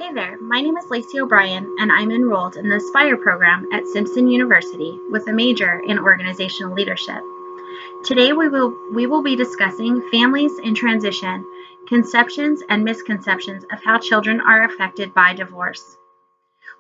Hey there, my name is Lacey O'Brien, and I'm enrolled in the Aspire program at Simpson University with a major in organizational leadership. Today we will be discussing families in transition, conceptions and misconceptions of how children are affected by divorce.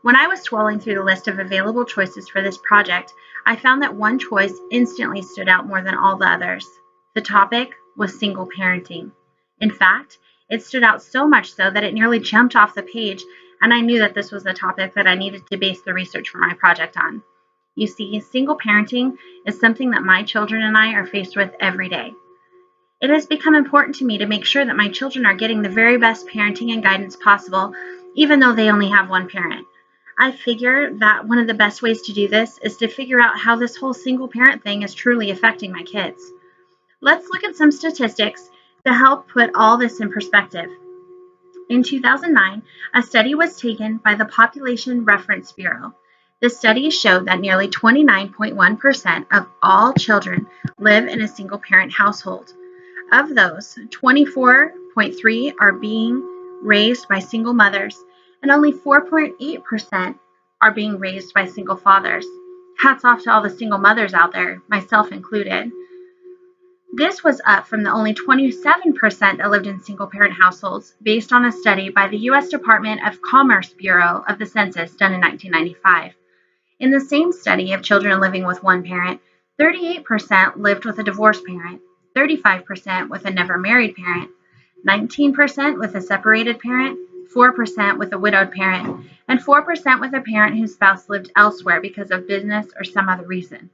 When I was scrolling through the list of available choices for this project, I found that one choice instantly stood out more than all the others. The topic was single parenting. In fact, it stood out so much so that it nearly jumped off the page, and I knew that this was the topic that I needed to base the research for my project on. You see, single parenting is something that my children and I are faced with every day. It has become important to me to make sure that my children are getting the very best parenting and guidance possible, even though they only have one parent. I figure that one of the best ways to do this is to figure out how this whole single parent thing is truly affecting my kids. Let's look at some statistics to help put all this in perspective. In 2009, a study was taken by the Population Reference Bureau. The study showed that nearly 29.1% of all children live in a single-parent household. Of those, 24.3% are being raised by single mothers, and only 4.8% are being raised by single fathers. Hats off to all the single mothers out there, myself included. This was up from the only 27% that lived in single-parent households, based on a study by the U.S. Department of Commerce Bureau of the Census done in 1995. In the same study of children living with one parent, 38% lived with a divorced parent, 35% with a never married parent, 19% with a separated parent, 4% with a widowed parent, and 4% with a parent whose spouse lived elsewhere because of business or some other reason.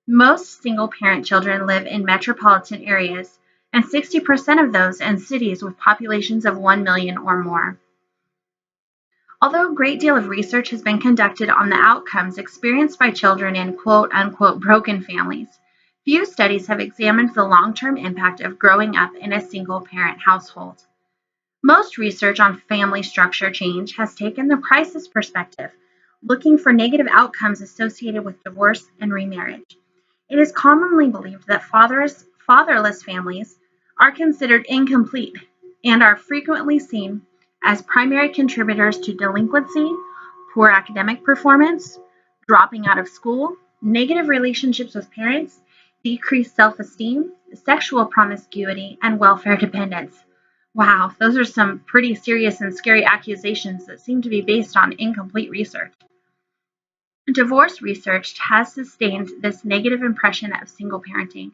Most single-parent children live in metropolitan areas, and 60% of those in cities with populations of 1 million or more. Although a great deal of research has been conducted on the outcomes experienced by children in quote-unquote broken families, few studies have examined the long-term impact of growing up in a single-parent household. Most research on family structure change has taken the crisis perspective, looking for negative outcomes associated with divorce and remarriage. It is commonly believed that fatherless families are considered incomplete and are frequently seen as primary contributors to delinquency, poor academic performance, dropping out of school, negative relationships with parents, decreased self-esteem, sexual promiscuity, and welfare dependence. Wow, those are some pretty serious and scary accusations that seem to be based on incomplete research. Divorce research has sustained this negative impression of single parenting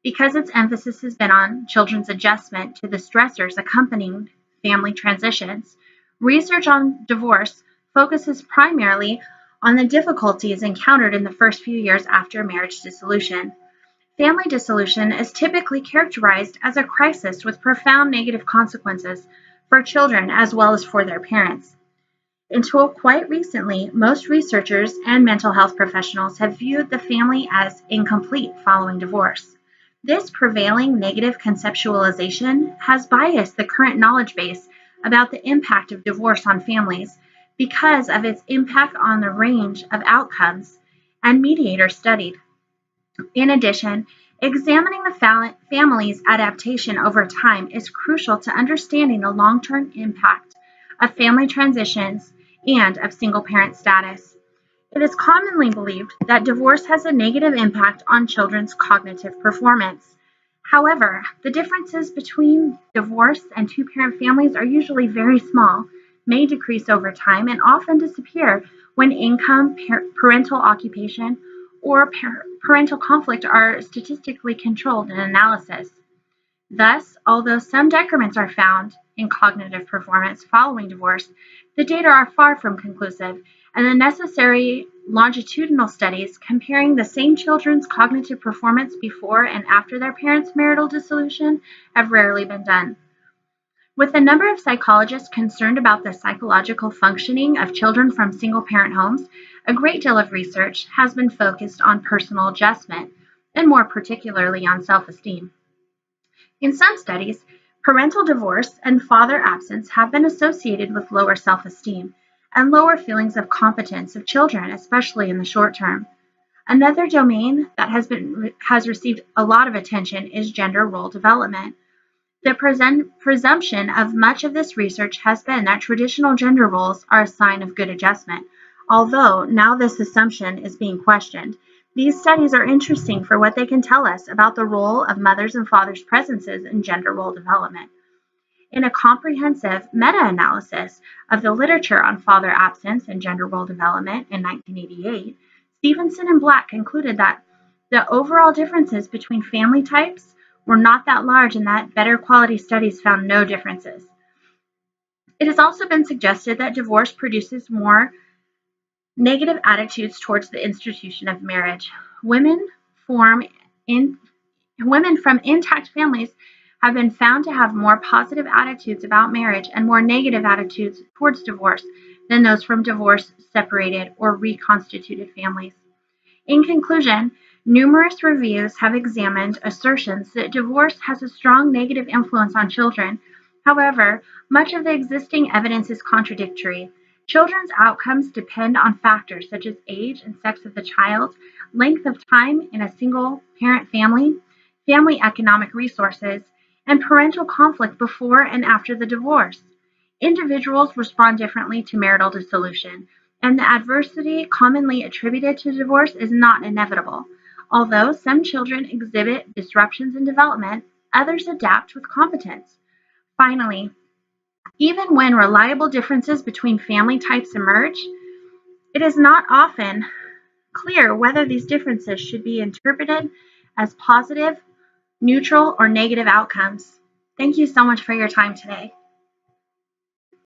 because its emphasis has been on children's adjustment to the stressors accompanying family transitions. Research on divorce focuses primarily on the difficulties encountered in the first few years after marriage dissolution. Family dissolution is typically characterized as a crisis with profound negative consequences for children as well as for their parents. Until quite recently, most researchers and mental health professionals have viewed the family as incomplete following divorce. This prevailing negative conceptualization has biased the current knowledge base about the impact of divorce on families because of its impact on the range of outcomes and mediators studied. In addition, examining the family's adaptation over time is crucial to understanding the long-term impact of family transitions and of single-parent status. It is commonly believed that divorce has a negative impact on children's cognitive performance. However, the differences between divorce and two-parent families are usually very small, may decrease over time, and often disappear when income, parental occupation, or parental conflict are statistically controlled in analysis. Thus, although some decrements are found in cognitive performance following divorce, the data are far from conclusive, and the necessary longitudinal studies comparing the same children's cognitive performance before and after their parents' marital dissolution have rarely been done. With the number of psychologists concerned about the psychological functioning of children from single-parent homes, a great deal of research has been focused on personal adjustment, and more particularly on self-esteem. In some studies, parental divorce and father absence have been associated with lower self-esteem and lower feelings of competence of children, especially in the short term. Another domain that has received a lot of attention is gender role development. The presumption of much of this research has been that traditional gender roles are a sign of good adjustment, although now this assumption is being questioned. These studies are interesting for what they can tell us about the role of mothers' and fathers' presences in gender role development. In a comprehensive meta-analysis of the literature on father absence and gender role development in 1988, Stevenson and Black concluded that the overall differences between family types were not that large and that better quality studies found no differences. It has also been suggested that divorce produces more negative attitudes towards the institution of marriage. Women from intact families have been found to have more positive attitudes about marriage and more negative attitudes towards divorce than those from divorced, separated, or reconstituted families. In conclusion, numerous reviews have examined assertions that divorce has a strong negative influence on children. However, much of the existing evidence is contradictory. Children's outcomes depend on factors such as age and sex of the child, length of time in a single parent family, family economic resources, and parental conflict before and after the divorce. Individuals respond differently to marital dissolution, and the adversity commonly attributed to divorce is not inevitable. Although some children exhibit disruptions in development, others adapt with competence. Finally, even when reliable differences between family types emerge, it is not often clear whether these differences should be interpreted as positive, neutral, or negative outcomes. Thank you so much for your time today.